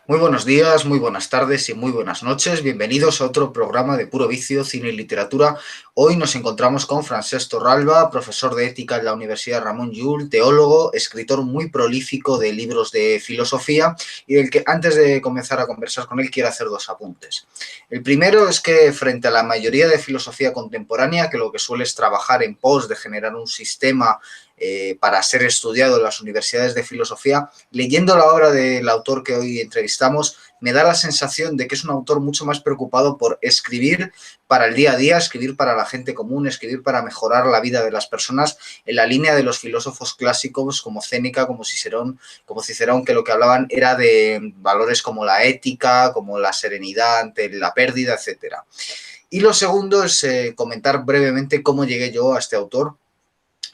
Muy buenos días, muy buenas tardes y muy buenas noches. Bienvenidos a otro programa de Puro Vicio, Cine y Literatura. Hoy nos encontramos con Francesc Torralba, profesor de ética en la Universidad Ramon Llull, teólogo, escritor muy prolífico de libros de filosofía y del que antes de comenzar a conversar con él quiero hacer dos apuntes. El primero es que frente a la mayoría de filosofía contemporánea, que lo que suele es trabajar en pos de generar un sistema para ser estudiado en las universidades de filosofía, leyendo la obra del autor que hoy entrevistamos, me da la sensación de que es un autor mucho más preocupado por escribir para el día a día, escribir para la gente común, escribir para mejorar la vida de las personas, en la línea de los filósofos clásicos como Séneca, como Cicerón, que lo que hablaban era de valores como la ética, como la serenidad ante la pérdida, etcétera. Y lo segundo es comentar brevemente cómo llegué yo a este autor.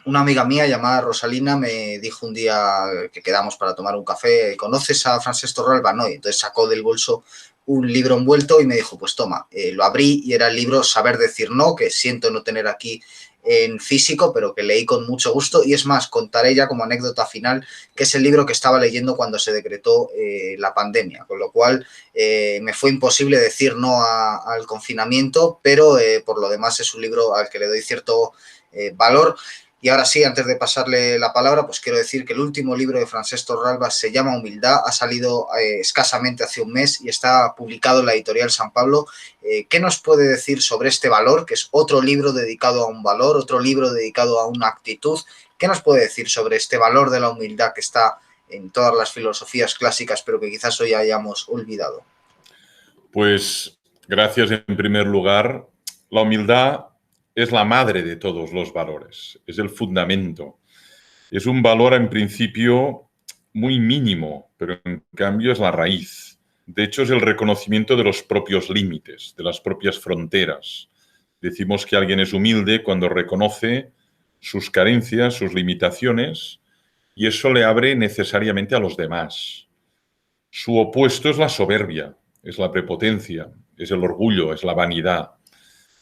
Una amiga mía llamada Rosalina me dijo un día que quedamos para tomar un café, ¿conoces a Francesc Torralba? No, y entonces sacó del bolso un libro envuelto y me dijo, pues toma, lo abrí y era el libro Saber decir no, que siento no tener aquí en físico, pero que leí con mucho gusto. Y es más, contaré ya como anécdota final que es el libro que estaba leyendo cuando se decretó la pandemia, con lo cual me fue imposible decir no al confinamiento, pero por lo demás es un libro al que le doy cierto valor. Y ahora sí, antes de pasarle la palabra, pues quiero decir que el último libro de Francesc Torralba se llama Humildad, ha salido escasamente hace un mes y está publicado en la editorial San Pablo. ¿Qué nos puede decir sobre este valor, que es otro libro dedicado a un valor, otro libro dedicado a una actitud? ¿Qué nos puede decir sobre este valor de la humildad que está en todas las filosofías clásicas, pero que quizás hoy hayamos olvidado? Pues gracias en primer lugar. La humildad es la madre de todos los valores, es el fundamento. Es un valor en principio muy mínimo, pero en cambio es la raíz. De hecho, es el reconocimiento de los propios límites, de las propias fronteras. Decimos que alguien es humilde cuando reconoce sus carencias, sus limitaciones, y eso le abre necesariamente a los demás. Su opuesto es la soberbia, es la prepotencia, es el orgullo, es la vanidad.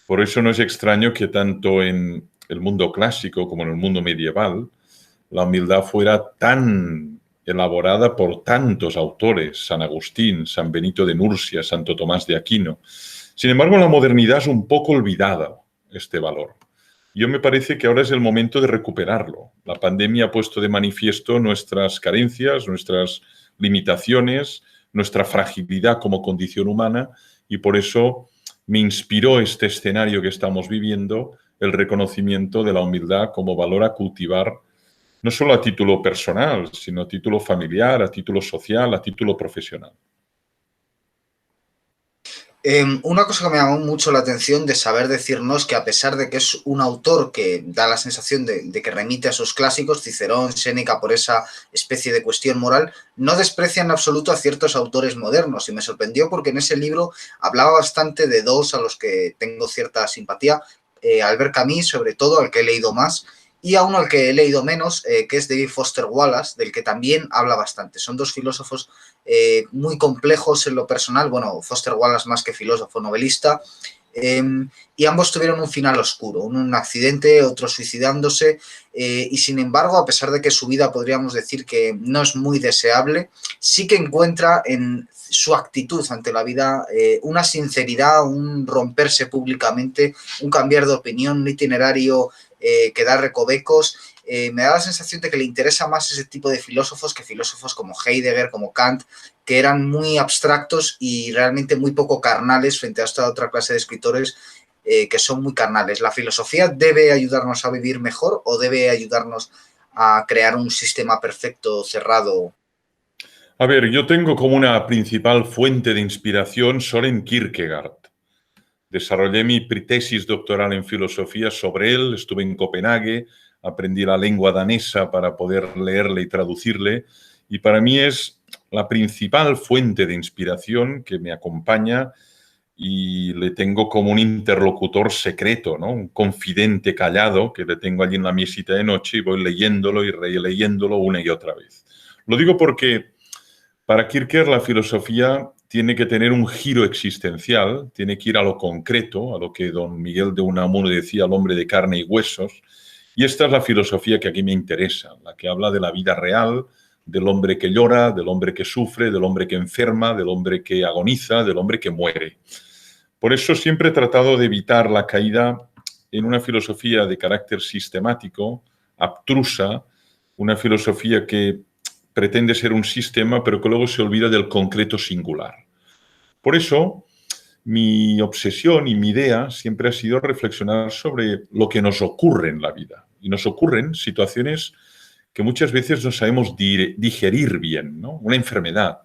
Por eso no es extraño que tanto en el mundo clásico como en el mundo medieval la humildad fuera tan elaborada por tantos autores, San Agustín, San Benito de Nursia, Santo Tomás de Aquino. Sin embargo, en la modernidad es un poco olvidado este valor. Yo me parece que ahora es el momento de recuperarlo. La pandemia ha puesto de manifiesto nuestras carencias, nuestras limitaciones, nuestra fragilidad como condición humana, y por eso me inspiró este escenario que estamos viviendo, el reconocimiento de la humildad como valor a cultivar, no solo a título personal, sino a título familiar, a título social, a título profesional. Una cosa que me llamó mucho la atención de Saber decir no es que, a pesar de que es un autor que da la sensación de que remite a sus clásicos, Cicerón, Séneca, por esa especie de cuestión moral, no desprecia en absoluto a ciertos autores modernos. Y me sorprendió porque en ese libro hablaba bastante de dos a los que tengo cierta simpatía, Albert Camus, sobre todo, al que he leído más, y a uno al que he leído menos, que es David Foster Wallace, del que también habla bastante. Son dos filósofos muy complejos en lo personal, bueno, Foster Wallace más que filósofo, novelista, y ambos tuvieron un final oscuro, uno en un accidente, otro suicidándose, y sin embargo, a pesar de que su vida podríamos decir que no es muy deseable, sí que encuentra en su actitud ante la vida una sinceridad, un romperse públicamente, un cambiar de opinión, un itinerario que da recovecos. Me da la sensación de que le interesa más ese tipo de filósofos que filósofos como Heidegger, como Kant, que eran muy abstractos y realmente muy poco carnales frente a esta otra clase de escritores que son muy carnales. ¿La filosofía debe ayudarnos a vivir mejor o debe ayudarnos a crear un sistema perfecto, cerrado? A ver, yo tengo como una principal fuente de inspiración Søren Kierkegaard. Desarrollé mi tesis doctoral en filosofía sobre él, estuve en Copenhague, aprendí la lengua danesa para poder leerle y traducirle, y para mí es la principal fuente de inspiración que me acompaña y le tengo como un interlocutor secreto, ¿no? Un confidente callado que le tengo allí en la mesita de noche y voy leyéndolo y releyéndolo una y otra vez. Lo digo porque para Kierkegaard la filosofía tiene que tener un giro existencial, tiene que ir a lo concreto, a lo que don Miguel de Unamuno decía, al hombre de carne y huesos. Y esta es la filosofía que aquí me interesa, la que habla de la vida real, del hombre que llora, del hombre que sufre, del hombre que enferma, del hombre que agoniza, del hombre que muere. Por eso siempre he tratado de evitar la caída en una filosofía de carácter sistemático, abstrusa, una filosofía que pretende ser un sistema, pero que luego se olvida del concreto singular. Por eso, mi obsesión y mi idea siempre ha sido reflexionar sobre lo que nos ocurre en la vida. Y nos ocurren situaciones que muchas veces no sabemos digerir bien, ¿no? Una enfermedad,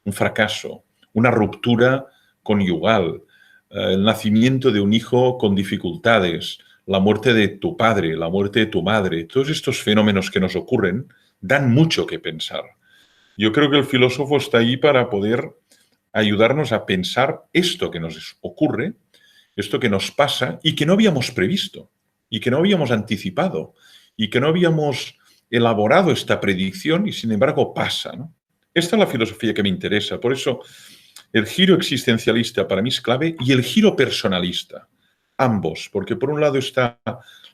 un fracaso, una ruptura conyugal, el nacimiento de un hijo con dificultades, la muerte de tu padre, la muerte de tu madre. Todos estos fenómenos que nos ocurren dan mucho que pensar. Yo creo que el filósofo está ahí para poder ayudarnos a pensar esto que nos ocurre, esto que nos pasa y que no habíamos previsto, y que no habíamos anticipado, y que no habíamos elaborado esta predicción y sin embargo pasa, ¿no? Esta es la filosofía que me interesa. Por eso el giro existencialista para mí es clave y el giro personalista, ambos, porque por un lado está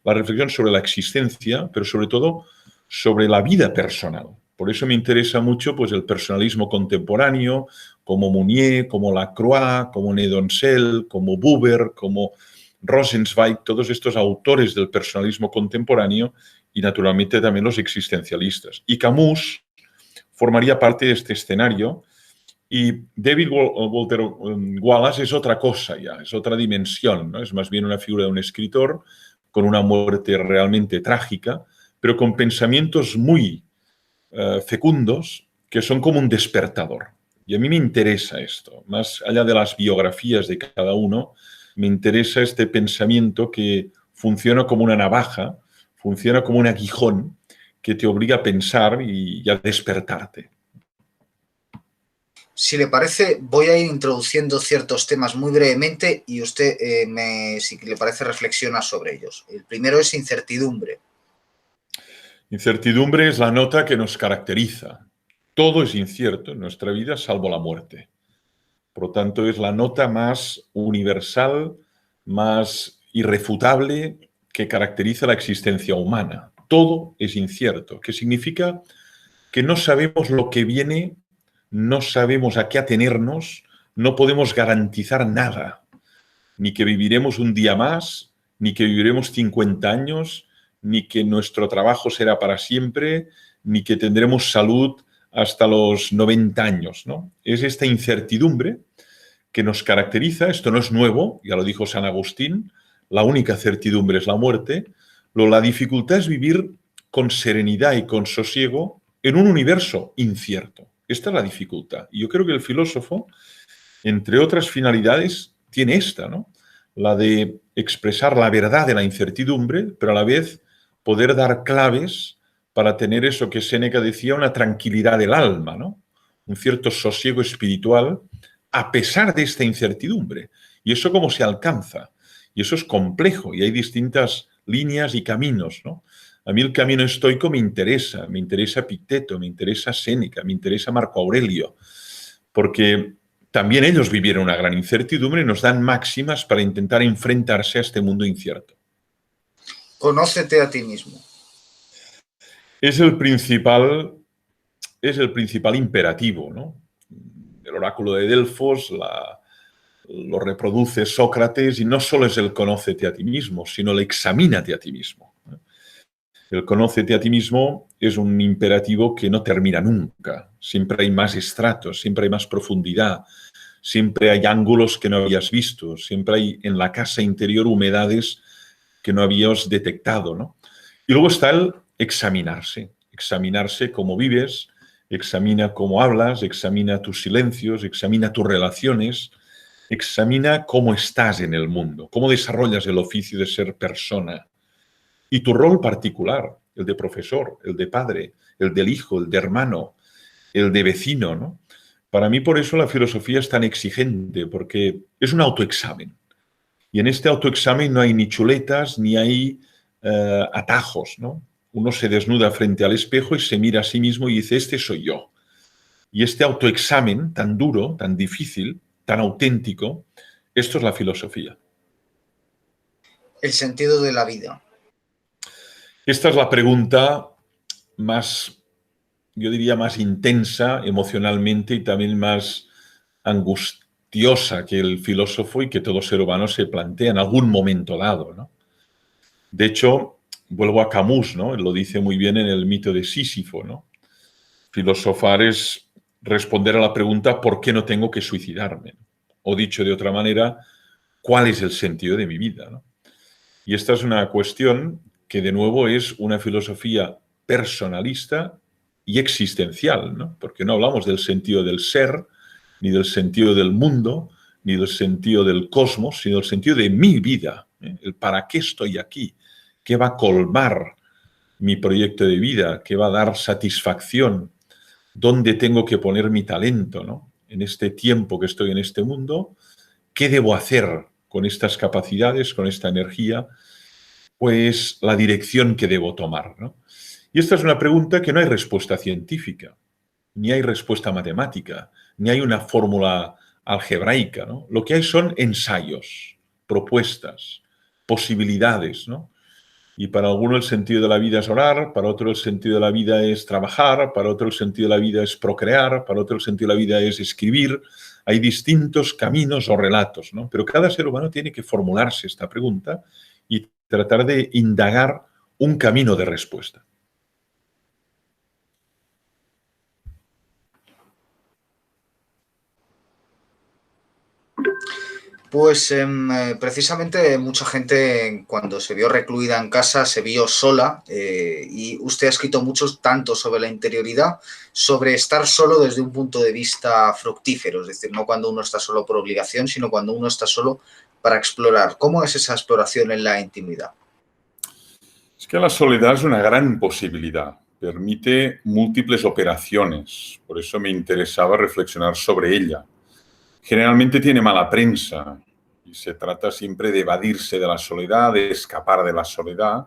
la reflexión sobre la existencia, pero sobre todo sobre la vida personal. Por eso me interesa mucho pues, el personalismo contemporáneo, como Mounier, como Lacroix, como Nedoncel, como Buber, como Rosenzweig, todos estos autores del personalismo contemporáneo y naturalmente también los existencialistas. Y Camus formaría parte de este escenario y David Walter Wallace es otra cosa ya, es otra dimensión, ¿no? Es más bien una figura de un escritor con una muerte realmente trágica, pero con pensamientos muy fecundos que son como un despertador. Y a mí me interesa esto, más allá de las biografías de cada uno, me interesa este pensamiento que funciona como una navaja, funciona como un aguijón que te obliga a pensar y a despertarte. Si le parece, voy a ir introduciendo ciertos temas muy brevemente y usted, si le parece, reflexiona sobre ellos. El primero es incertidumbre. Incertidumbre es la nota que nos caracteriza. Todo es incierto en nuestra vida, salvo la muerte. Por lo tanto, es la nota más universal, más irrefutable que caracteriza la existencia humana. Todo es incierto, que significa que no sabemos lo que viene, no sabemos a qué atenernos, no podemos garantizar nada, ni que viviremos un día más, ni que viviremos 50 años, ni que nuestro trabajo será para siempre, ni que tendremos salud hasta los 90 años, ¿no? Es esta incertidumbre que nos caracteriza, esto no es nuevo, ya lo dijo San Agustín, la única certidumbre es la muerte, la dificultad es vivir con serenidad y con sosiego en un universo incierto. Esta es la dificultad. Y yo creo que el filósofo, entre otras finalidades, tiene esta, ¿no? La de expresar la verdad de la incertidumbre, pero a la vez poder dar claves para tener eso que Séneca decía, una tranquilidad del alma, ¿no? Un cierto sosiego espiritual a pesar de esta incertidumbre. ¿Y eso cómo se alcanza? Y eso es complejo y hay distintas líneas y caminos, ¿no? A mí el camino estoico me interesa Epicteto, me interesa Séneca, me interesa Marco Aurelio, porque también ellos vivieron una gran incertidumbre y nos dan máximas para intentar enfrentarse a este mundo incierto. Conócete a ti mismo. Es el principal imperativo, ¿no? El oráculo de Delfos lo reproduce Sócrates y no solo es el conócete a ti mismo, sino el examínate a ti mismo. El conócete a ti mismo es un imperativo que no termina nunca. Siempre hay más estratos, siempre hay más profundidad, siempre hay ángulos que no habías visto, siempre hay en la casa interior humedades que no habías detectado, ¿no? Y luego está el examinarse cómo vives, examina cómo hablas, examina tus silencios, examina tus relaciones, examina cómo estás en el mundo, cómo desarrollas el oficio de ser persona y tu rol particular, el de profesor, el de padre, el del hijo, el de hermano, el de vecino, ¿no? Para mí por eso la filosofía es tan exigente, porque es un autoexamen. Y en este autoexamen no hay ni chuletas, ni hay atajos, ¿no? Uno se desnuda frente al espejo y se mira a sí mismo y dice, este soy yo. Y este autoexamen tan duro, tan difícil, tan auténtico, esto es la filosofía. El sentido de la vida. Esta es la pregunta más yo diría, más intensa emocionalmente y también más angustiosa que el filósofo y que todo ser humano se plantea en algún momento dado, ¿no? De hecho, vuelvo a Camus, ¿no? Él lo dice muy bien en el mito de Sísifo, ¿no? Filosofar es responder a la pregunta ¿por qué no tengo que suicidarme? O dicho de otra manera, ¿cuál es el sentido de mi vida? ¿No? Y esta es una cuestión que, de nuevo, es una filosofía personalista y existencial, ¿no? Porque no hablamos del sentido del ser, ni del sentido del mundo, ni del sentido del cosmos, sino del sentido de mi vida, ¿eh? El para qué estoy aquí, qué va a colmar mi proyecto de vida, qué va a dar satisfacción, dónde tengo que poner mi talento, ¿no? En este tiempo que estoy en este mundo, ¿qué debo hacer con estas capacidades, con esta energía? Pues la dirección que debo tomar, ¿no? Y esta es una pregunta que no hay respuesta científica, ni hay respuesta matemática, ni hay una fórmula algebraica, ¿no? Lo que hay son ensayos, propuestas, posibilidades, ¿no? Y para alguno el sentido de la vida es orar, para otro el sentido de la vida es trabajar, para otro el sentido de la vida es procrear, para otro el sentido de la vida es escribir. Hay distintos caminos o relatos, ¿no? Pero cada ser humano tiene que formularse esta pregunta y tratar de indagar un camino de respuesta. Pues precisamente mucha gente cuando se vio recluida en casa se vio sola y usted ha escrito mucho tanto sobre la interioridad, sobre estar solo desde un punto de vista fructífero, es decir, no cuando uno está solo por obligación, sino cuando uno está solo para explorar. ¿Cómo es esa exploración en la intimidad? Es que la soledad es una gran posibilidad, permite múltiples operaciones, por eso me interesaba reflexionar sobre ella. Generalmente tiene mala prensa y se trata siempre de evadirse de la soledad, de escapar de la soledad.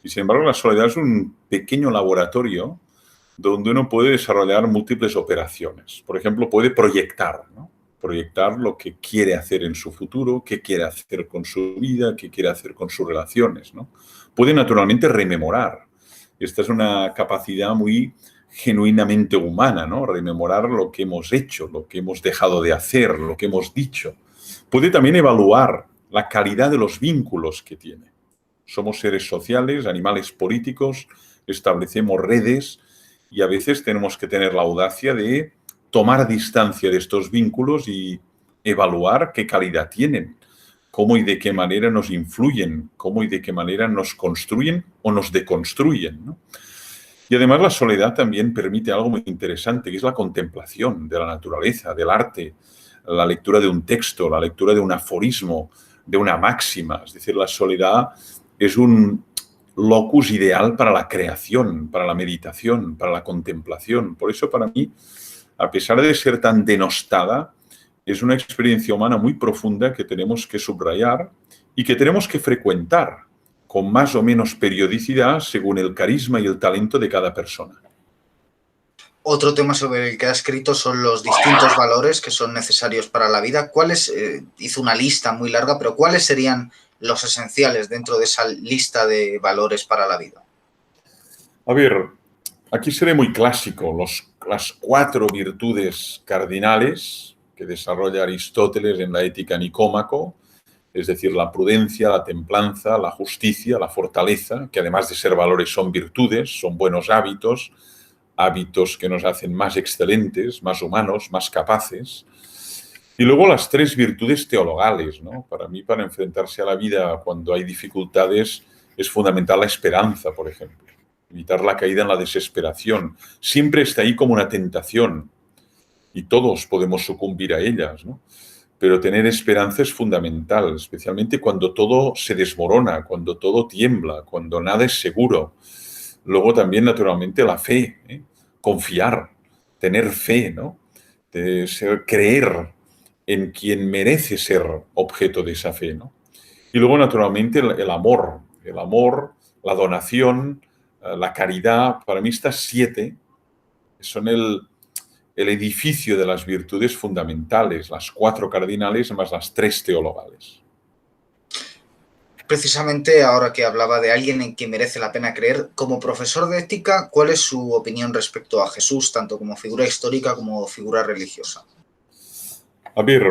Y sin embargo, la soledad es un pequeño laboratorio donde uno puede desarrollar múltiples operaciones. Por ejemplo, puede proyectar, ¿no? Proyectar lo que quiere hacer en su futuro, qué quiere hacer con su vida, qué quiere hacer con sus relaciones, ¿no? Puede naturalmente rememorar. Esta es una capacidad muy genuinamente humana, ¿no? Rememorar lo que hemos hecho, lo que hemos dejado de hacer, lo que hemos dicho. Puede también evaluar la calidad de los vínculos que tiene. Somos seres sociales, animales políticos, establecemos redes y a veces tenemos que tener la audacia de tomar distancia de estos vínculos y evaluar qué calidad tienen, cómo y de qué manera nos influyen, cómo y de qué manera nos construyen o nos deconstruyen, ¿no? Y además la soledad también permite algo muy interesante, que es la contemplación de la naturaleza, del arte, la lectura de un texto, la lectura de un aforismo, de una máxima. Es decir, la soledad es un locus ideal para la creación, para la meditación, para la contemplación. Por eso, para mí, a pesar de ser tan denostada, es una experiencia humana muy profunda que tenemos que subrayar y que tenemos que frecuentar con más o menos periodicidad según el carisma y el talento de cada persona. Otro tema sobre el que ha escrito son los distintos valores que son necesarios para la vida. ¿Cuáles, hizo una lista muy larga, pero cuáles serían los esenciales dentro de esa lista de valores para la vida? A ver, aquí seré muy clásico. Las 4 virtudes cardinales que desarrolla Aristóteles en la Ética Nicómaco, es decir, la prudencia, la templanza, la justicia, la fortaleza, que además de ser valores son virtudes, son buenos hábitos, hábitos que nos hacen más excelentes, más humanos, más capaces. Y luego las 3 virtudes teologales, ¿no? Para mí, para enfrentarse a la vida cuando hay dificultades, es fundamental la esperanza, por ejemplo. Evitar la caída en la desesperación. Siempre está ahí como una tentación y todos podemos sucumbir a ellas, ¿no? Pero tener esperanza es fundamental, especialmente cuando todo se desmorona, cuando todo tiembla, cuando nada es seguro. Luego también, naturalmente, la fe, ¿eh? Confiar, tener fe, ¿no? Creer en quien merece ser objeto de esa fe, ¿no? Y luego, naturalmente, el amor, la donación, la caridad. Para mí estas 7 son el edificio de las virtudes fundamentales, las 4 cardinales más las 3 teologales. Precisamente ahora que hablaba de alguien en quien merece la pena creer, como profesor de ética, ¿cuál es su opinión respecto a Jesús, tanto como figura histórica como figura religiosa? A ver,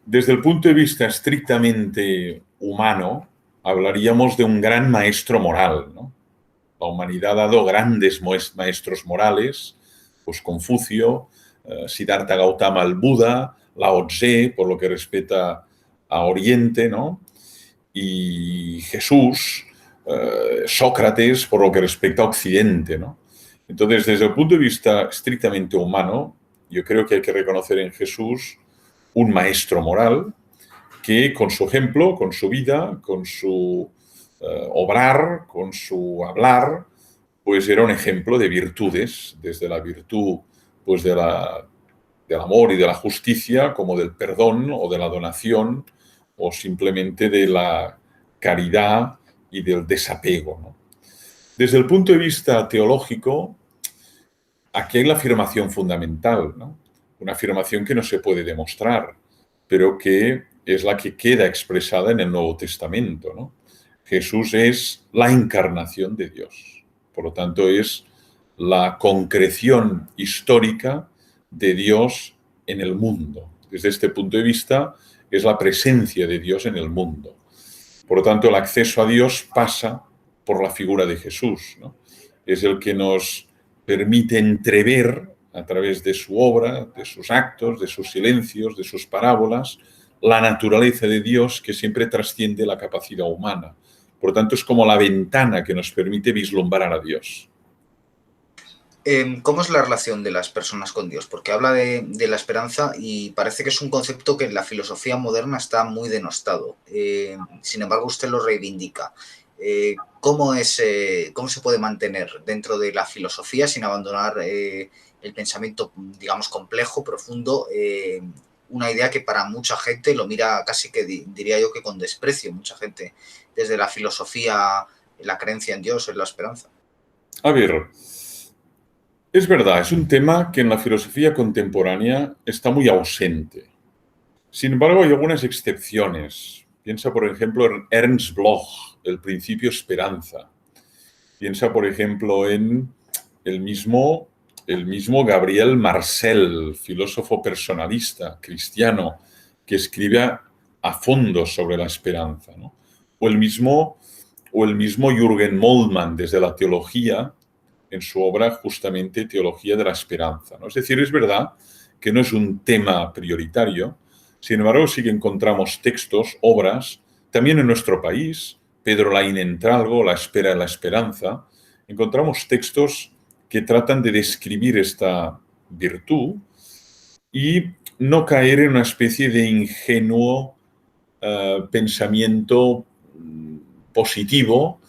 desde el punto de vista estrictamente humano, hablaríamos de un gran maestro moral, ¿no? La humanidad ha dado grandes maestros morales, pues Confucio, Siddhartha Gautama el Buda, Lao Tse, por lo que respecta a Oriente, ¿no? Y Jesús, Sócrates, por lo que respecta a Occidente, ¿no? Entonces, desde el punto de vista estrictamente humano, yo creo que hay que reconocer en Jesús un maestro moral que con su ejemplo, con su vida, con su obrar, con su hablar, pues era un ejemplo de virtudes, desde la virtud pues del amor y de la justicia, como del perdón o de la donación, o simplemente de la caridad y del desapego, ¿no? Desde el punto de vista teológico, aquí hay la afirmación fundamental, ¿no? Una afirmación que no se puede demostrar, pero que es la que queda expresada en el Nuevo Testamento, ¿no? Jesús es la encarnación de Dios. Por lo tanto, es la concreción histórica de Dios en el mundo. Desde este punto de vista, es la presencia de Dios en el mundo. Por lo tanto, el acceso a Dios pasa por la figura de Jesús, ¿no? Es el que nos permite entrever a través de su obra, de sus actos, de sus silencios, de sus parábolas, la naturaleza de Dios que siempre trasciende la capacidad humana. Por lo tanto, es como la ventana que nos permite vislumbrar a Dios. ¿Cómo es la relación de las personas con Dios? Porque habla de la esperanza y parece que es un concepto que en la filosofía moderna está muy denostado. Sin embargo, usted lo reivindica. ¿Cómo se puede mantener dentro de la filosofía sin abandonar el pensamiento, digamos, complejo, profundo? Una idea que para mucha gente lo mira casi que diría yo que con desprecio. Mucha gente desde la filosofía, la creencia en Dios, en la esperanza. A ver, es verdad, es un tema que en la filosofía contemporánea está muy ausente. Sin embargo, hay algunas excepciones. Piensa, por ejemplo, en Ernst Bloch, El principio esperanza. Piensa, por ejemplo, en el mismo, el mismo Gabriel Marcel, filósofo personalista cristiano, que escribe a fondo sobre la esperanza, ¿no? O el mismo Jürgen Moltmann, desde la teología, en su obra justamente Teología de la Esperanza, ¿no? Es decir, es verdad que no es un tema prioritario, sin embargo sí que encontramos textos, obras, también en nuestro país, Pedro Laín Entralgo, La espera de la esperanza, encontramos textos que tratan de describir esta virtud y no caer en una especie de ingenuo pensamiento positivo,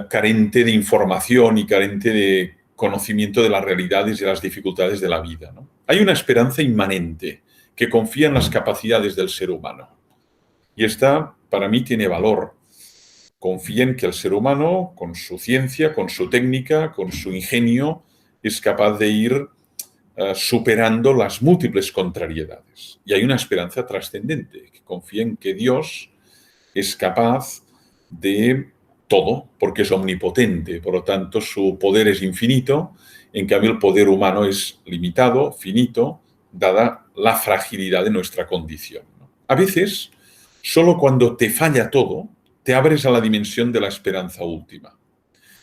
carente de información y carente de conocimiento de las realidades y las dificultades de la vida, ¿no? Hay una esperanza inmanente que confía en las capacidades del ser humano. Y esta, para mí, tiene valor. Confía en que el ser humano, con su ciencia, con su técnica, con su ingenio, es capaz de ir superando las múltiples contrariedades. Y hay una esperanza trascendente, que confía en que Dios es capaz de todo, porque es omnipotente, por lo tanto su poder es infinito, en cambio el poder humano es limitado, finito, dada la fragilidad de nuestra condición, ¿no? A veces, solo cuando te falla todo, te abres a la dimensión de la esperanza última.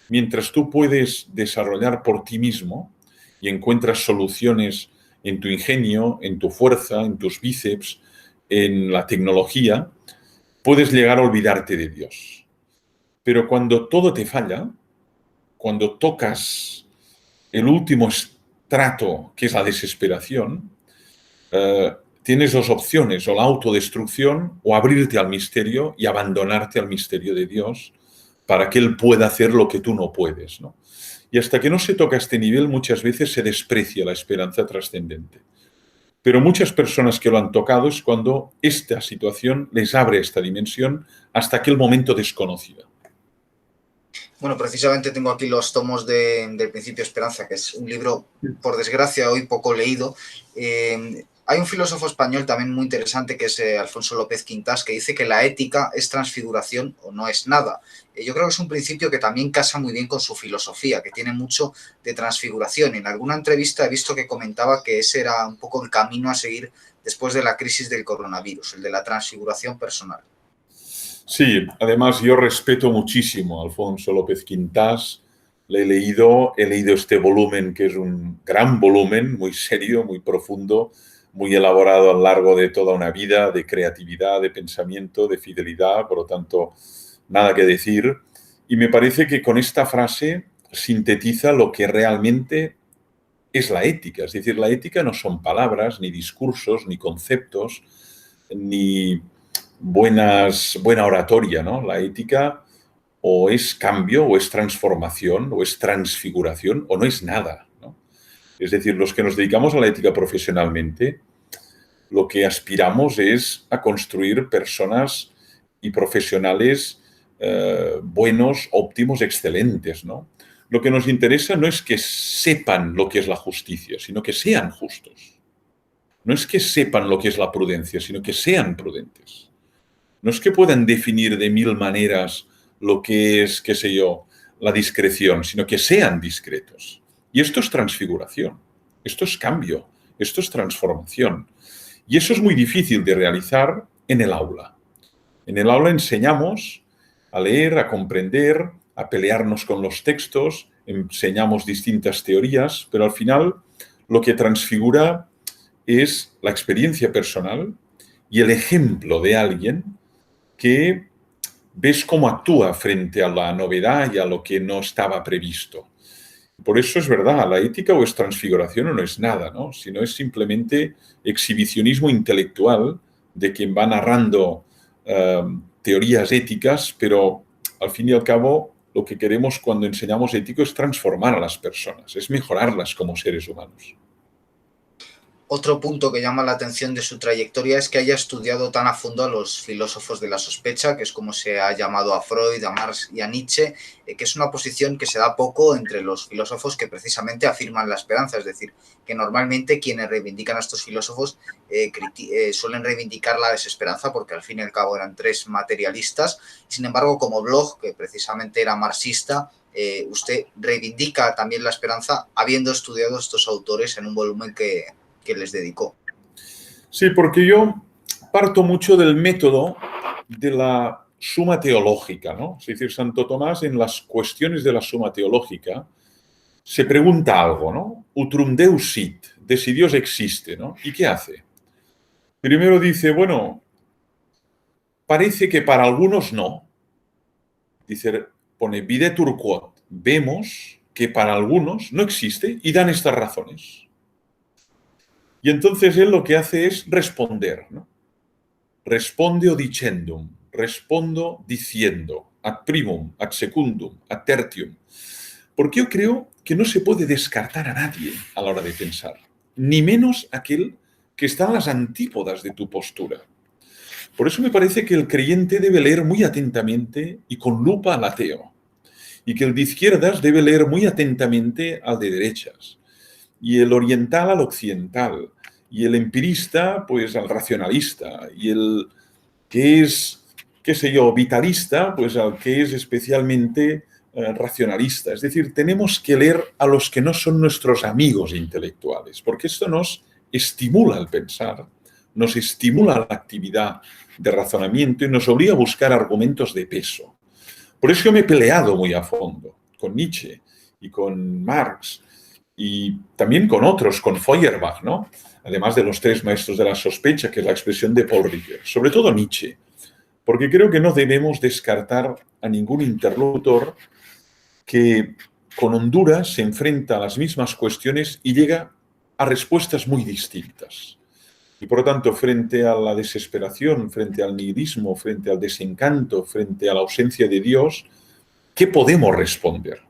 Mientras tú puedes desarrollar por ti mismo y encuentras soluciones en tu ingenio, en tu fuerza, en tus bíceps, en la tecnología, puedes llegar a olvidarte de Dios. Pero cuando todo te falla, cuando tocas el último estrato, que es la desesperación, tienes dos opciones, o la autodestrucción o abrirte al misterio y abandonarte al misterio de Dios para que Él pueda hacer lo que tú no puedes, ¿no? Y hasta que no se toca este nivel, muchas veces se desprecia la esperanza trascendente. Pero muchas personas que lo han tocado es cuando esta situación les abre esta dimensión hasta aquel momento desconocido. Bueno, precisamente tengo aquí los tomos del Principio Esperanza, que es un libro, por desgracia, hoy poco leído. Hay un filósofo español también muy interesante que es Alfonso López Quintás, que dice que la ética es transfiguración o no es nada. Yo creo que es un principio que también casa muy bien con su filosofía, que tiene mucho de transfiguración. En alguna entrevista he visto que comentaba que ese era un poco el camino a seguir después de la crisis del coronavirus, el de la transfiguración personal. Sí, además yo respeto muchísimo a Alfonso López Quintás. Le he leído este volumen, que es un gran volumen, muy serio, muy profundo, muy elaborado a lo largo de toda una vida, de creatividad, de pensamiento, de fidelidad, por lo tanto, nada que decir. Y me parece que con esta frase sintetiza lo que realmente es la ética. Es decir, la ética no son palabras, ni discursos, ni conceptos, ni buena oratoria, ¿no? La ética o es cambio, o es transformación, o es transfiguración, o no es nada, ¿no? Es decir, los que nos dedicamos a la ética profesionalmente, lo que aspiramos es a construir personas y profesionales buenos, óptimos, excelentes, ¿no? Lo que nos interesa no es que sepan lo que es la justicia, sino que sean justos. No es que sepan lo que es la prudencia, sino que sean prudentes. No es que puedan definir de mil maneras lo que es, qué sé yo, la discreción, sino que sean discretos. Y esto es transfiguración, esto es cambio, esto es transformación. Y eso es muy difícil de realizar en el aula. En el aula enseñamos a leer, a comprender, a pelearnos con los textos, enseñamos distintas teorías, pero al final lo que transfigura es la experiencia personal y el ejemplo de alguien que ves cómo actúa frente a la novedad y a lo que no estaba previsto. Por eso es verdad, la ética o es transfiguración o no es nada, ¿no? Sino es simplemente exhibicionismo intelectual de quien va narrando teorías éticas, pero al fin y al cabo lo que queremos cuando enseñamos ético es transformar a las personas, es mejorarlas como seres humanos. Otro punto que llama la atención de su trayectoria es que haya estudiado tan a fondo a los filósofos de la sospecha, que es como se ha llamado a Freud, a Marx y a Nietzsche, que es una posición que se da poco entre los filósofos que precisamente afirman la esperanza. Es decir, que normalmente quienes reivindican a estos filósofos suelen reivindicar la desesperanza, porque al fin y al cabo eran tres materialistas. Sin embargo, como Bloch, que precisamente era marxista, usted reivindica también la esperanza habiendo estudiado estos autores en un volumen que les dedicó. Sí, porque yo parto mucho del método de la suma teológica, ¿no? Es decir, Santo Tomás en las cuestiones de la suma teológica se pregunta algo, ¿no? Utrum Deus sit, de si Dios existe, ¿no? ¿Y qué hace? Primero dice, bueno, parece que para algunos no. Dice, pone videtur quod, vemos que para algunos no existe y dan estas razones. Y entonces él lo que hace es responder, ¿no? Responde dicendum, respondo diciendo, ad primum, ad secundum, ad tertium. Porque yo creo que no se puede descartar a nadie a la hora de pensar, ni menos aquel que está en las antípodas de tu postura. Por eso me parece que el creyente debe leer muy atentamente y con lupa al ateo, y que el de izquierdas debe leer muy atentamente al de derechas, y el oriental al occidental, y el empirista, pues al racionalista, y el que es, qué sé yo, vitalista, pues al que es especialmente racionalista. Es decir, tenemos que leer a los que no son nuestros amigos intelectuales, porque esto nos estimula el pensar, nos estimula la actividad de razonamiento y nos obliga a buscar argumentos de peso. Por eso yo me he peleado muy a fondo con Nietzsche y con Marx y también con otros, con Feuerbach, ¿no? Además de los tres maestros de la sospecha, que es la expresión de Paul Ricoeur, sobre todo Nietzsche, porque creo que no debemos descartar a ningún interlocutor que con Honduras se enfrenta a las mismas cuestiones y llega a respuestas muy distintas. Y por lo tanto, frente a la desesperación, frente al nihilismo, frente al desencanto, frente a la ausencia de Dios, ¿qué podemos responder?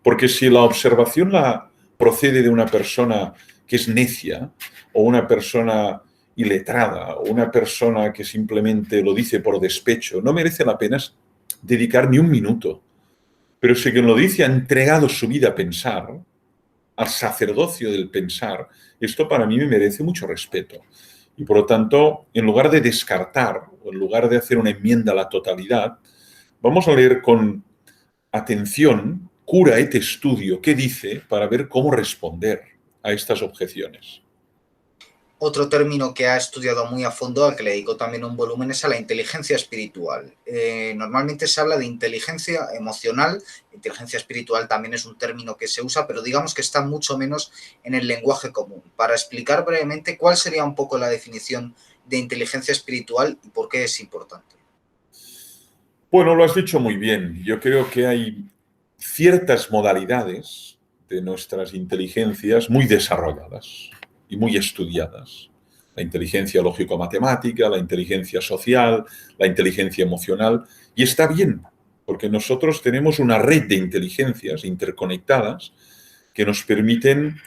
Porque si la observación la procede de una persona que es necia, o una persona iletrada, o una persona que simplemente lo dice por despecho, no merece la pena dedicar ni un minuto. Pero si quien lo dice ha entregado su vida a pensar, al sacerdocio del pensar, esto para mí me merece mucho respeto. Y por lo tanto, en lugar de descartar, o en lugar de hacer una enmienda a la totalidad, vamos a leer con atención, cura et estudio, qué dice para ver cómo responder a estas objeciones. Otro término que ha estudiado muy a fondo, al que le dedicó también un volumen, es a la inteligencia espiritual. Normalmente se habla de inteligencia emocional, inteligencia espiritual también es un término que se usa, pero digamos que está mucho menos en el lenguaje común. Para explicar brevemente cuál sería un poco la definición de inteligencia espiritual y por qué es importante. Bueno, lo has dicho muy bien. Yo creo que hay ciertas modalidades de nuestras inteligencias muy desarrolladas y muy estudiadas. La inteligencia lógico-matemática, la inteligencia social, la inteligencia emocional. Y está bien, porque nosotros tenemos una red de inteligencias interconectadas que nos permiten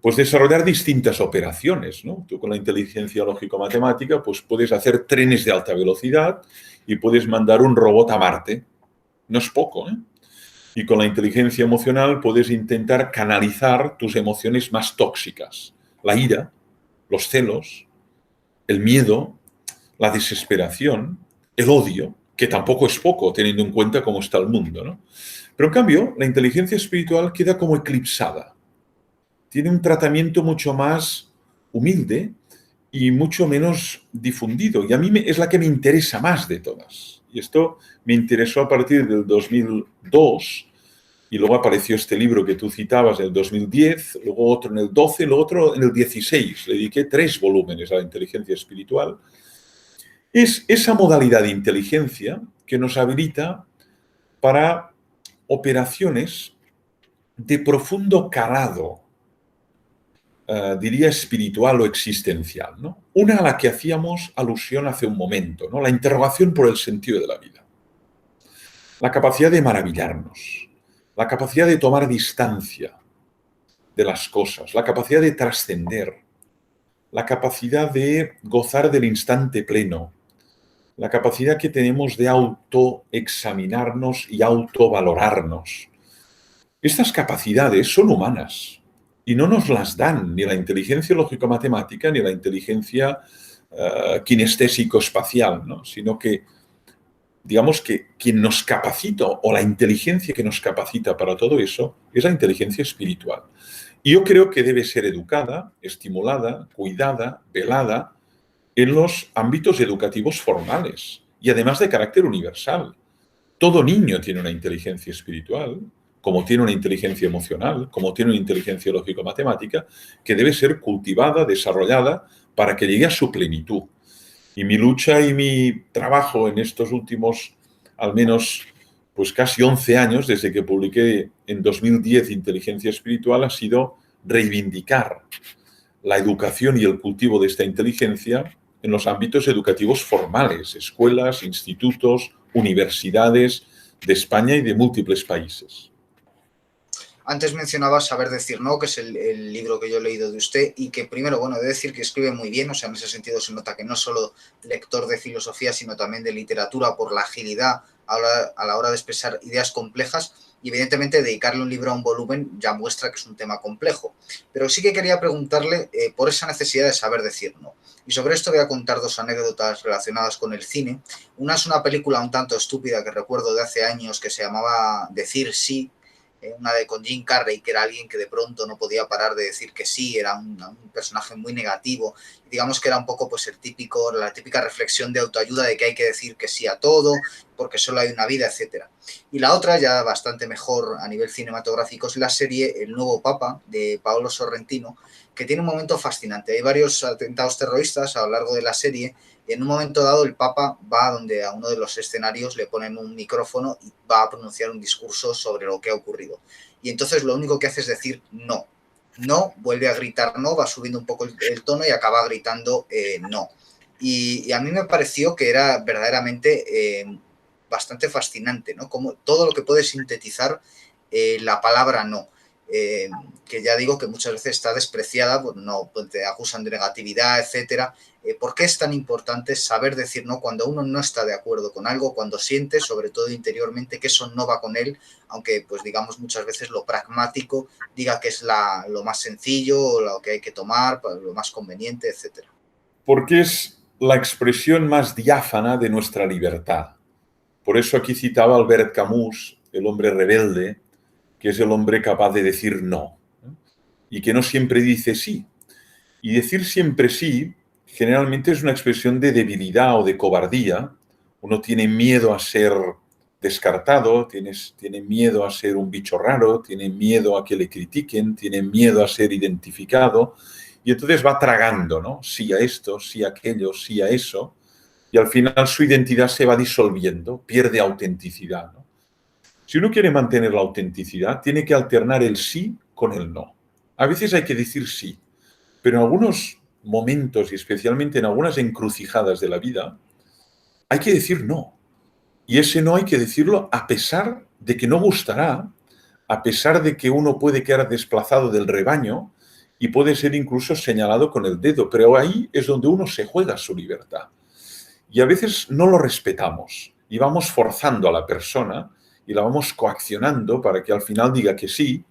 pues, desarrollar distintas operaciones, ¿no? Tú con la inteligencia lógico-matemática pues, puedes hacer trenes de alta velocidad y puedes mandar un robot a Marte. No es poco, ¿eh? Y con la inteligencia emocional puedes intentar canalizar tus emociones más tóxicas. La ira, los celos, el miedo, la desesperación, el odio, que tampoco es poco teniendo en cuenta cómo está el mundo, ¿no? Pero en cambio, la inteligencia espiritual queda como eclipsada. Tiene un tratamiento mucho más humilde y mucho menos difundido. Y a mí es la que me interesa más de todas. Y esto me interesó a partir del 2002, y luego apareció este libro que tú citabas en el 2010, luego otro en el 12, luego otro en el 16. Le dediqué 3 volúmenes a la inteligencia espiritual. Es esa modalidad de inteligencia que nos habilita para operaciones de profundo calado, diría espiritual o existencial, ¿no? Una a la que hacíamos alusión hace un momento, ¿no? La interrogación por el sentido de la vida. La capacidad de maravillarnos, la capacidad de tomar distancia de las cosas, la capacidad de trascender, la capacidad de gozar del instante pleno, la capacidad que tenemos de autoexaminarnos y autovalorarnos. Estas capacidades son humanas y no nos las dan ni la inteligencia lógico-matemática ni la inteligencia kinestésico-espacial, ¿no? Sino que, digamos que quien nos capacita o la inteligencia que nos capacita para todo eso es la inteligencia espiritual. Y yo creo que debe ser educada, estimulada, cuidada, velada en los ámbitos educativos formales y además de carácter universal. Todo niño tiene una inteligencia espiritual, como tiene una inteligencia emocional, como tiene una inteligencia lógico-matemática, que debe ser cultivada, desarrollada, para que llegue a su plenitud. Y mi lucha y mi trabajo en estos últimos, al menos, pues casi 11 años, desde que publiqué en 2010 Inteligencia Espiritual, ha sido reivindicar la educación y el cultivo de esta inteligencia en los ámbitos educativos formales, escuelas, institutos, universidades de España y de múltiples países. Antes mencionaba Saber decir no, que es el libro que yo he leído de usted y que primero, bueno, he de decir que escribe muy bien, o sea, en ese sentido se nota que no es solo lector de filosofía, sino también de literatura por la agilidad a la hora de expresar ideas complejas y evidentemente dedicarle un libro a un volumen ya muestra que es un tema complejo. Pero sí que quería preguntarle por esa necesidad de saber decir no. Y sobre esto voy a contar 2 anécdotas relacionadas con el cine. Una es una película un tanto estúpida que recuerdo de hace años que se llamaba Decir sí, una de con Jim Carrey, que era alguien que de pronto no podía parar de decir que sí, era un personaje muy negativo, y digamos que era un poco pues la típica reflexión de autoayuda de que hay que decir que sí a todo, porque solo hay una vida, etcétera. Y la otra, ya bastante mejor a nivel cinematográfico, es la serie El nuevo Papa, de Paolo Sorrentino, que tiene un momento fascinante. Hay varios atentados terroristas a lo largo de la serie, y en un momento dado el Papa va donde a uno de los escenarios le ponen un micrófono y va a pronunciar un discurso sobre lo que ha ocurrido. Y entonces lo único que hace es decir no. No, vuelve a gritar no, va subiendo un poco el tono y acaba gritando no. Y a mí me pareció que era verdaderamente bastante fascinante, ¿no? Como todo lo que puede sintetizar la palabra no. que ya digo que muchas veces está despreciada, pues no, pues te acusan de negatividad, etcétera. ¿Por qué es tan importante saber decir no cuando uno no está de acuerdo con algo, cuando siente, sobre todo interiormente, que eso no va con él, aunque pues digamos muchas veces lo pragmático diga que es lo más sencillo, o lo que hay que tomar, lo más conveniente, etcétera? Porque es la expresión más diáfana de nuestra libertad. Por eso aquí citaba Albert Camus, el hombre rebelde, que es el hombre capaz de decir no, ¿no? Y que no siempre dice sí. Y decir siempre sí generalmente es una expresión de debilidad o de cobardía. Uno tiene miedo a ser descartado, tiene miedo a ser un bicho raro, tiene miedo a que le critiquen, tiene miedo a ser identificado y entonces va tragando, ¿no? Sí a esto, sí a aquello, sí a eso y al final su identidad se va disolviendo, pierde autenticidad, ¿no? Si uno quiere mantener la autenticidad, tiene que alternar el sí con el no. A veces hay que decir sí, pero en algunos momentos y especialmente en algunas encrucijadas de la vida, hay que decir no. Y ese no hay que decirlo a pesar de que no gustará, a pesar de que uno puede quedar desplazado del rebaño y puede ser incluso señalado con el dedo, pero ahí es donde uno se juega su libertad. Y a veces no lo respetamos y vamos forzando a la persona y la vamos coaccionando para que al final diga que sí.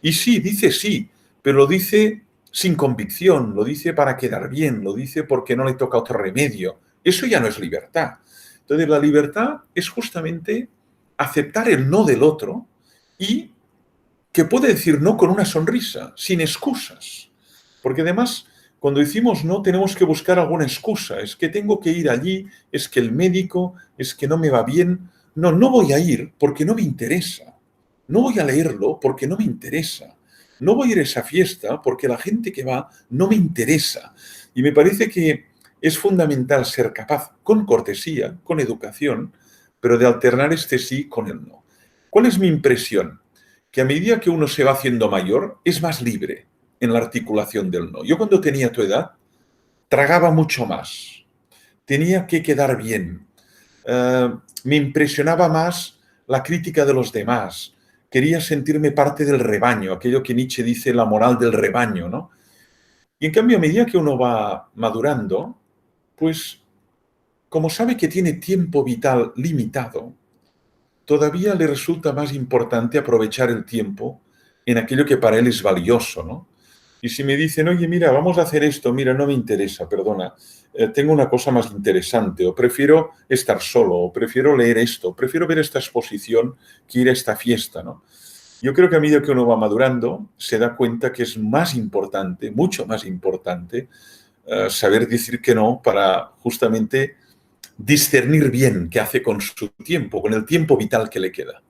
Y sí, dice sí, pero lo dice sin convicción, lo dice para quedar bien, lo dice porque no le toca otro remedio. Eso ya no es libertad. Entonces la libertad es justamente aceptar el no del otro y que puede decir no con una sonrisa, sin excusas. Porque además, cuando decimos no, tenemos que buscar alguna excusa. Es que tengo que ir allí, es que el médico, es que no me va bien. No, no voy a ir porque no me interesa. No voy a leerlo porque no me interesa. No voy a ir a esa fiesta porque la gente que va no me interesa. Y me parece que es fundamental ser capaz, con cortesía, con educación, pero de alternar este sí con el no. ¿Cuál es mi impresión? Que a medida que uno se va haciendo mayor, es más libre en la articulación del no. Yo cuando tenía tu edad, tragaba mucho más. Tenía que quedar bien. Me impresionaba más la crítica de los demás. Quería sentirme parte del rebaño, aquello que Nietzsche dice, la moral del rebaño, ¿no? Y en cambio, a medida que uno va madurando, pues como sabe que tiene tiempo vital limitado, todavía le resulta más importante aprovechar el tiempo en aquello que para él es valioso, ¿no? Y si me dicen, oye, mira, vamos a hacer esto, mira, no me interesa, perdona, tengo una cosa más interesante, o prefiero estar solo, o prefiero leer esto, prefiero ver esta exposición que ir a esta fiesta, ¿no? Yo creo que a medida que uno va madurando, se da cuenta que es más importante, mucho más importante, saber decir que no para justamente discernir bien qué hace con su tiempo, con el tiempo vital que le queda.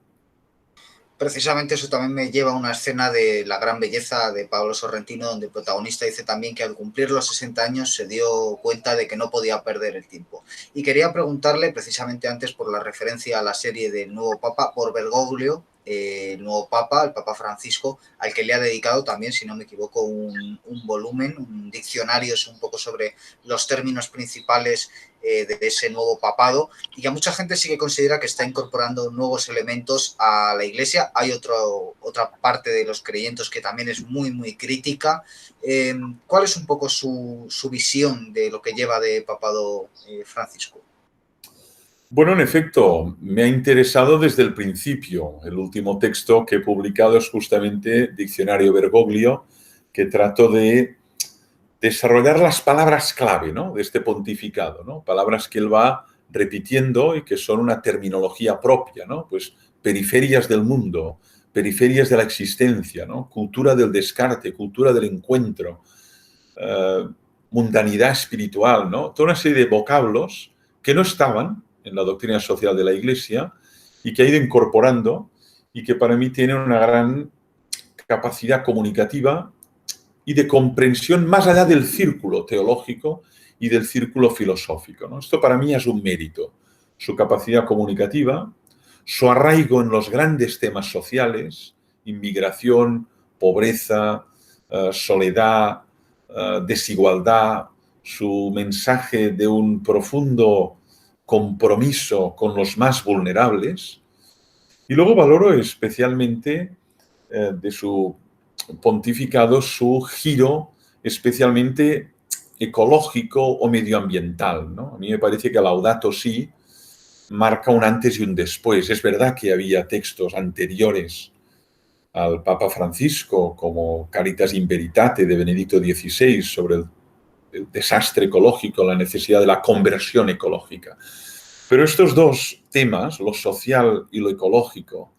Precisamente eso también me lleva a una escena de La gran belleza de Pablo Sorrentino, donde el protagonista dice también que al cumplir los 60 años se dio cuenta de que no podía perder el tiempo. Y quería preguntarle, precisamente antes por la referencia a la serie del nuevo Papa, por Bergoglio, el nuevo Papa, el Papa Francisco, al que le ha dedicado también, si no me equivoco, un volumen, un diccionario un poco sobre los términos principales de ese nuevo papado, y que mucha gente sí que considera que está incorporando nuevos elementos a la Iglesia. Hay otra parte de los creyentes que también es muy, muy crítica. ¿Cuál es un poco su visión de lo que lleva de papado Francisco? Bueno, en efecto, me ha interesado desde el principio. El último texto que he publicado es justamente Diccionario Bergoglio, que trato de desarrollar las palabras clave, ¿no?, de este pontificado, ¿no? Palabras que él va repitiendo y que son una terminología propia, ¿no? Pues periferias del mundo, periferias de la existencia, ¿no? Cultura del descarte, cultura del encuentro, eh, mundanidad espiritual, ¿no? Toda una serie de vocablos que no estaban en la doctrina social de la Iglesia y que ha ido incorporando y que para mí tienen una gran capacidad comunicativa y de comprensión más allá del círculo teológico y del círculo filosófico, ¿no? Esto para mí es un mérito, su capacidad comunicativa, su arraigo en los grandes temas sociales, inmigración, pobreza, soledad, desigualdad, su mensaje de un profundo compromiso con los más vulnerables. Y luego valoro especialmente de su pontificado su giro especialmente ecológico o medioambiental, ¿no? A mí me parece que Laudato Si marca un antes y un después. Es verdad que había textos anteriores al Papa Francisco, como Caritas in Veritate de Benedicto XVI, sobre el desastre ecológico, la necesidad de la conversión ecológica. Pero estos dos temas, lo social y lo ecológico,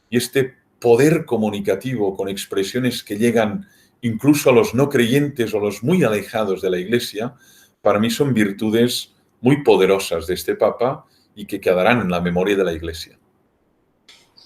y este poder comunicativo con expresiones que llegan incluso a los no creyentes o los muy alejados de la Iglesia, para mí son virtudes muy poderosas de este Papa y que quedarán en la memoria de la Iglesia.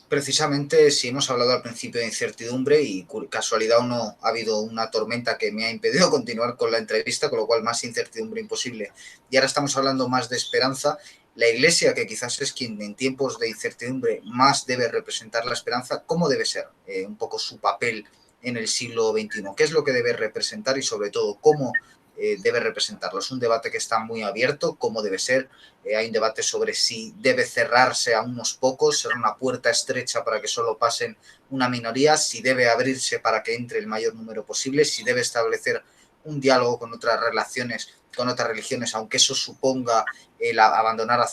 Precisamente, si hemos hablado al principio de incertidumbre y casualidad o no, ha habido una tormenta que me ha impedido continuar con la entrevista, con lo cual más incertidumbre imposible. Y ahora estamos hablando más de esperanza. La Iglesia, que quizás es quien en tiempos de incertidumbre más debe representar la esperanza, ¿cómo debe ser un poco su papel en el siglo XXI? ¿Qué es lo que debe representar y sobre todo cómo debe representarlo? Es un debate que está muy abierto, cómo debe ser. Hay un debate sobre si debe cerrarse a unos pocos, ser una puerta estrecha para que solo pasen una minoría, si debe abrirse para que entre el mayor número posible, si debe establecer un diálogo con otras relaciones, con otras religiones, aunque eso suponga el abandonar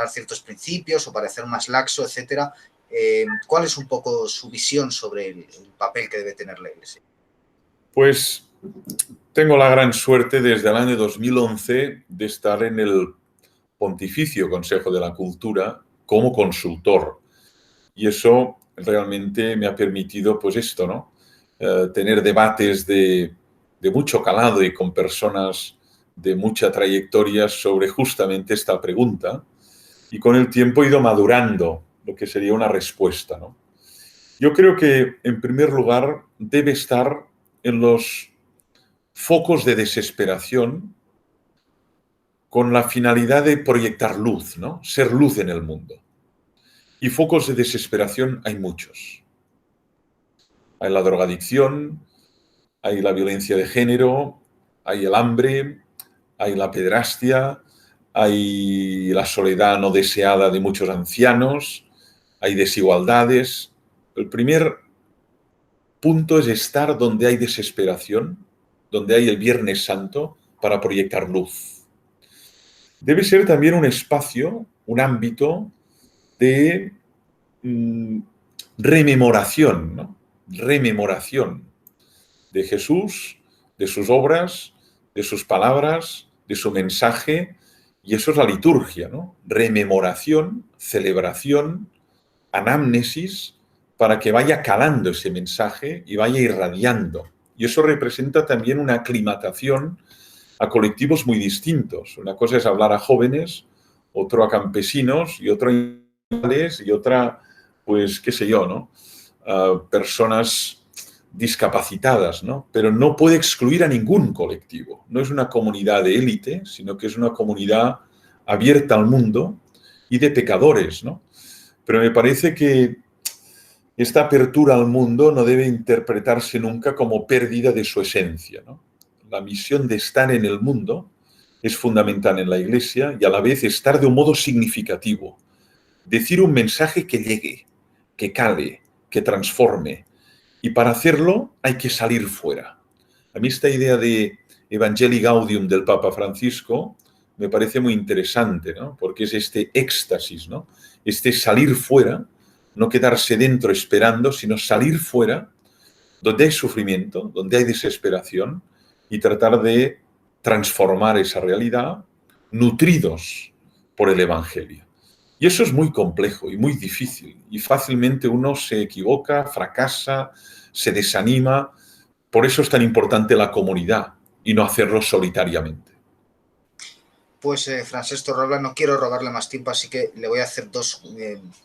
ciertos principios o parecer más laxo, etcétera. ¿Cuál es un poco su visión sobre el papel que debe tener la Iglesia? Pues tengo la gran suerte desde el año 2011 de estar en el Pontificio Consejo de la Cultura como consultor. Y eso realmente me ha permitido, pues esto, ¿no? Tener debates de mucho calado y con personas de mucha trayectoria sobre justamente esta pregunta. Y con el tiempo he ido madurando lo que sería una respuesta, ¿no? Yo creo que, en primer lugar, debe estar en los focos de desesperación con la finalidad de proyectar luz, ¿no? Ser luz en el mundo. Y focos de desesperación hay muchos. Hay la drogadicción, hay la violencia de género, hay el hambre, hay la pederastia, hay la soledad no deseada de muchos ancianos, hay desigualdades. El primer punto es estar donde hay desesperación, donde hay el Viernes Santo, para proyectar luz. Debe ser también un espacio, un ámbito de rememoración, ¿no? Rememoración de Jesús, de sus obras, de sus palabras, de su mensaje, y eso es la liturgia, ¿no? Rememoración, celebración, anamnesis, para que vaya calando ese mensaje y vaya irradiando. Y eso representa también una aclimatación a colectivos muy distintos. Una cosa es hablar a jóvenes, otro a campesinos y otro a animales y otra, pues, qué sé yo, ¿no? Personas discapacitadas, ¿no? Pero no puede excluir a ningún colectivo. No es una comunidad de élite, sino que es una comunidad abierta al mundo y de pecadores, ¿no? Pero me parece que esta apertura al mundo no debe interpretarse nunca como pérdida de su esencia, ¿no? La misión de estar en el mundo es fundamental en la Iglesia y a la vez estar de un modo significativo. Decir un mensaje que llegue, que cale, que transforme. Y para hacerlo hay que salir fuera. A mí esta idea de Evangelii Gaudium del Papa Francisco me parece muy interesante, ¿no? Porque es este éxtasis, ¿no? Este salir fuera, no quedarse dentro esperando, sino salir fuera donde hay sufrimiento, donde hay desesperación y tratar de transformar esa realidad nutridos por el Evangelio. Y eso es muy complejo y muy difícil y fácilmente uno se equivoca, fracasa, se desanima. Por eso es tan importante la comunidad y no hacerlo solitariamente. Pues Francesco Robla, no quiero robarle más tiempo, así que le voy a hacer dos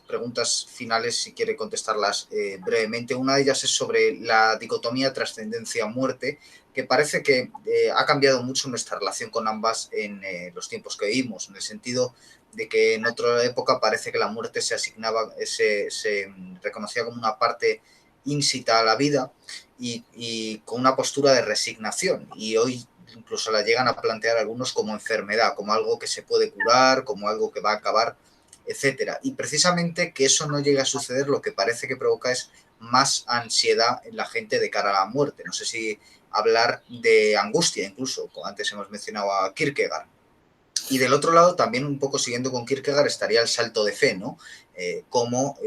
preguntas finales, si quiere contestarlas brevemente. Una de ellas es sobre la dicotomía trascendencia-muerte, que parece que ha cambiado mucho nuestra relación con ambas en los tiempos que vivimos, en el sentido de que en otra época parece que la muerte se asignaba, se reconocía como una parte ínsita a la vida y con una postura de resignación. Y hoy incluso la llegan a plantear algunos como enfermedad, como algo que se puede curar, como algo que va a acabar, etcétera. Y precisamente que eso no llegue a suceder, lo que parece que provoca es más ansiedad en la gente de cara a la muerte. No sé si hablar de angustia incluso, como antes hemos mencionado a Kierkegaard. Y del otro lado, también un poco siguiendo con Kierkegaard, estaría el salto de fe, ¿no? Cómo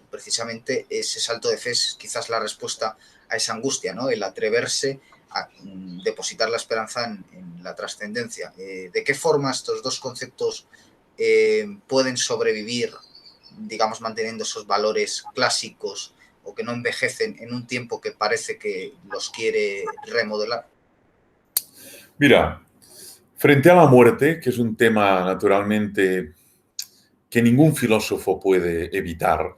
precisamente ese salto de fe es quizás la respuesta a esa angustia, ¿no? El atreverse a depositar la esperanza en la trascendencia. ¿De qué forma estos dos conceptos pueden sobrevivir, digamos, manteniendo esos valores clásicos o que no envejecen en un tiempo que parece que los quiere remodelar? Mira, frente a la muerte, que es un tema naturalmente que ningún filósofo puede evitar.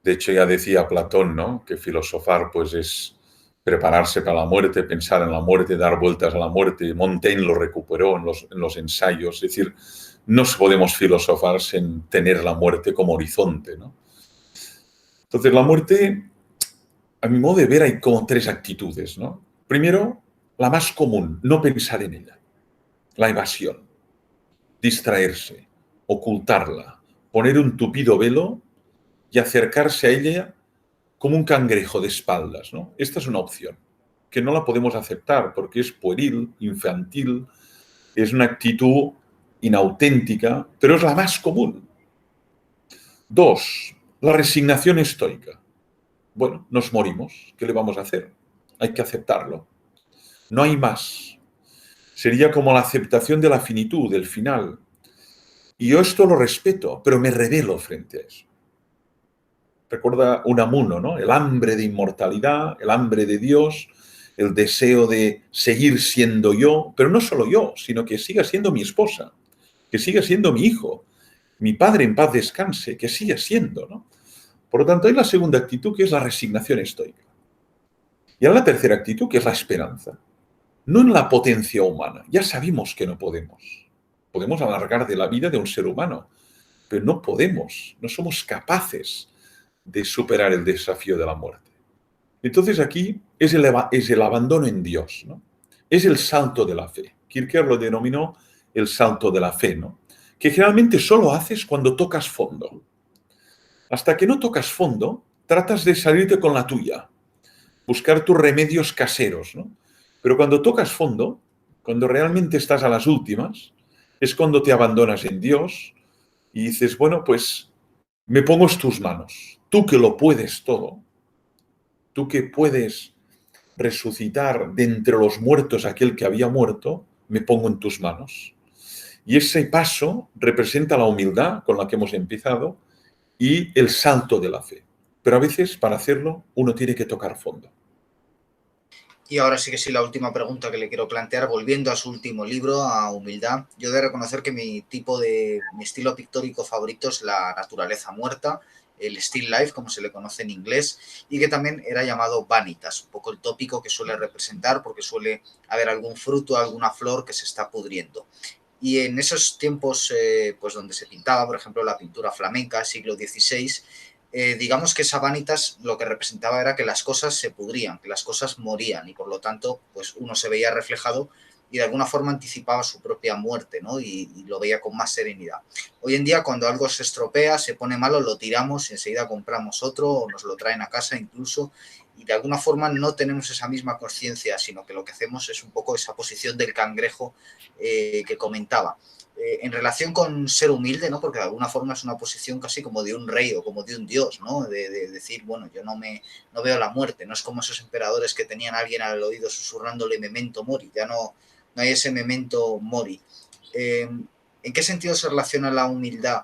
De hecho, ya decía Platón, ¿no?, que filosofar pues es prepararse para la muerte, pensar en la muerte, dar vueltas a la muerte. Montaigne lo recuperó en los ensayos. Es decir, no podemos filosofar sin tener la muerte como horizonte, ¿no? Entonces, la muerte, a mi modo de ver, hay como tres actitudes, ¿no? Primero, la más común, no pensar en ella. La evasión, distraerse, ocultarla, poner un tupido velo y acercarse a ella como un cangrejo de espaldas, ¿no? Esta es una opción que no la podemos aceptar porque es pueril, infantil, es una actitud inauténtica, pero es la más común. Dos, la resignación estoica. Bueno, nos morimos, ¿qué le vamos a hacer? Hay que aceptarlo. No hay más. Sería como la aceptación de la finitud, del final. Y yo esto lo respeto, pero me rebelo frente a eso. Recuerda Unamuno, ¿no? El hambre de inmortalidad, el hambre de Dios, el deseo de seguir siendo yo, pero no solo yo, sino que siga siendo mi esposa, que siga siendo mi hijo, mi padre en paz descanse, que siga siendo, ¿no? Por lo tanto, hay la segunda actitud, que es la resignación estoica. Y hay la tercera actitud, que es la esperanza. No en la potencia humana, ya sabemos que no podemos. Podemos alargar de la vida de un ser humano, pero no podemos, no somos capaces de superar el desafío de la muerte. Entonces aquí es el abandono en Dios, ¿no? Es el salto de la fe. Kierkegaard lo denominó el salto de la fe, ¿no? Que generalmente solo haces cuando tocas fondo. Hasta que no tocas fondo, tratas de salirte con la tuya, buscar tus remedios caseros, ¿no? Pero cuando tocas fondo, cuando realmente estás a las últimas, es cuando te abandonas en Dios y dices, bueno, pues me pongo en tus manos. Tú que lo puedes todo, tú que puedes resucitar de entre los muertos a aquel que había muerto, me pongo en tus manos. Y ese paso representa la humildad con la que hemos empezado y el salto de la fe. Pero a veces, para hacerlo, uno tiene que tocar fondo. Y ahora sí que sí, la última pregunta que le quiero plantear, volviendo a su último libro, a Humildad. Yo he de reconocer que mi estilo pictórico favorito es la naturaleza muerta, el still life, como se le conoce en inglés, y que también era llamado vanitas, un poco el tópico que suele representar, porque suele haber algún fruto, alguna flor que se está pudriendo. Y en esos tiempos, pues donde se pintaba, por ejemplo, la pintura flamenca, siglo XVI, digamos que esa vanitas lo que representaba era que las cosas se pudrían, que las cosas morían y por lo tanto pues uno se veía reflejado y de alguna forma anticipaba su propia muerte, ¿no? Y lo veía con más serenidad. Hoy en día cuando algo se estropea, se pone malo, lo tiramos y enseguida compramos otro o nos lo traen a casa incluso y de alguna forma no tenemos esa misma conciencia, sino que lo que hacemos es un poco esa posición del cangrejo que comentaba. En relación con ser humilde, ¿no? Porque de alguna forma es una posición casi como de un rey o como de un dios, ¿no? De decir, bueno, yo no veo la muerte, no es como esos emperadores que tenían a alguien al oído susurrándole memento mori, ya no hay ese memento mori. ¿En qué sentido se relaciona la humildad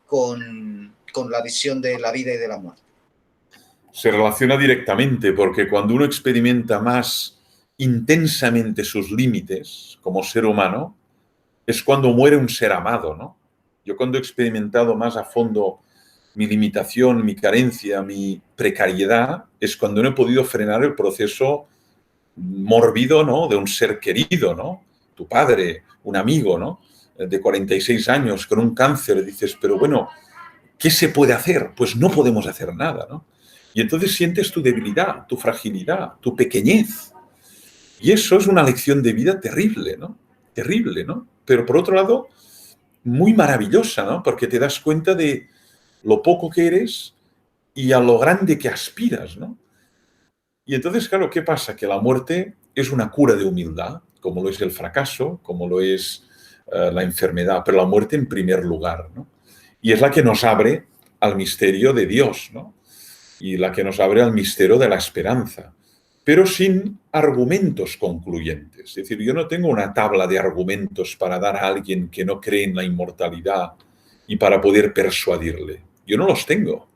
con la visión de la vida y de la muerte? Se relaciona directamente porque cuando uno experimenta más intensamente sus límites como ser humano, es cuando muere un ser amado, ¿no? Yo cuando he experimentado más a fondo mi limitación, mi carencia, mi precariedad, es cuando no he podido frenar el proceso mórbido, ¿no?, de un ser querido, ¿no? Tu padre, un amigo, ¿no?, de 46 años con un cáncer, dices, pero bueno, ¿qué se puede hacer? Pues no podemos hacer nada, ¿no? Y entonces sientes tu debilidad, tu fragilidad, tu pequeñez. Y eso es una lección de vida terrible, ¿no? Terrible, ¿no? Pero por otro lado, muy maravillosa, ¿no? Porque te das cuenta de lo poco que eres y a lo grande que aspiras, ¿no? Y entonces, claro, ¿qué pasa? Que la muerte es una cura de humildad, como lo es el fracaso, como lo es la enfermedad, pero la muerte en primer lugar, ¿no? Y es la que nos abre al misterio de Dios, ¿no? Y la que nos abre al misterio de la esperanza, pero sin argumentos concluyentes. Es decir, yo no tengo una tabla de argumentos para dar a alguien que no cree en la inmortalidad y para poder persuadirle. Yo no los tengo.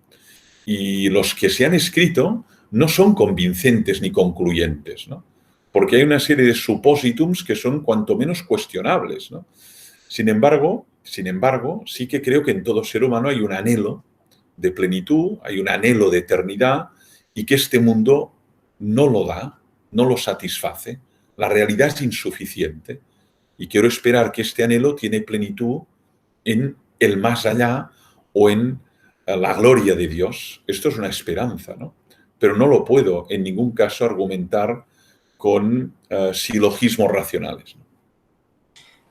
Y los que se han escrito no son convincentes ni concluyentes, ¿no? Porque hay una serie de supósitums que son cuanto menos cuestionables, ¿no? Sin embargo, sí que creo que en todo ser humano hay un anhelo de plenitud, hay un anhelo de eternidad y que este mundo no lo da, no lo satisface. La realidad es insuficiente y quiero esperar que este anhelo tiene plenitud en el más allá o en la gloria de Dios. Esto es una esperanza, ¿no? Pero no lo puedo en ningún caso argumentar con silogismos racionales, ¿no?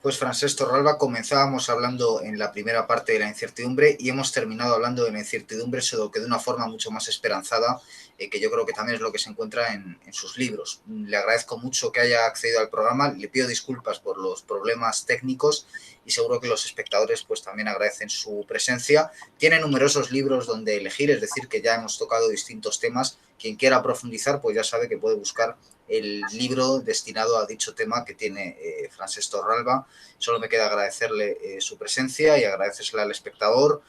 Pues Francesc Torralba, comenzábamos hablando en la primera parte de la incertidumbre y hemos terminado hablando de la incertidumbre, solo que de una forma mucho más esperanzada, que yo creo que también es lo que se encuentra en sus libros. Le agradezco mucho que haya accedido al programa, le pido disculpas por los problemas técnicos y seguro que los espectadores pues también agradecen su presencia. Tiene numerosos libros donde elegir, es decir, que ya hemos tocado distintos temas. Quien quiera profundizar pues ya sabe que puede buscar el libro destinado a dicho tema que tiene Francesc Torralba. Solo me queda agradecerle su presencia y agradecérsela al espectador.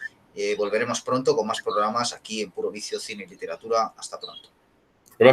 Volveremos pronto con más programas aquí en Puro Vicio, Cine y Literatura. Hasta pronto.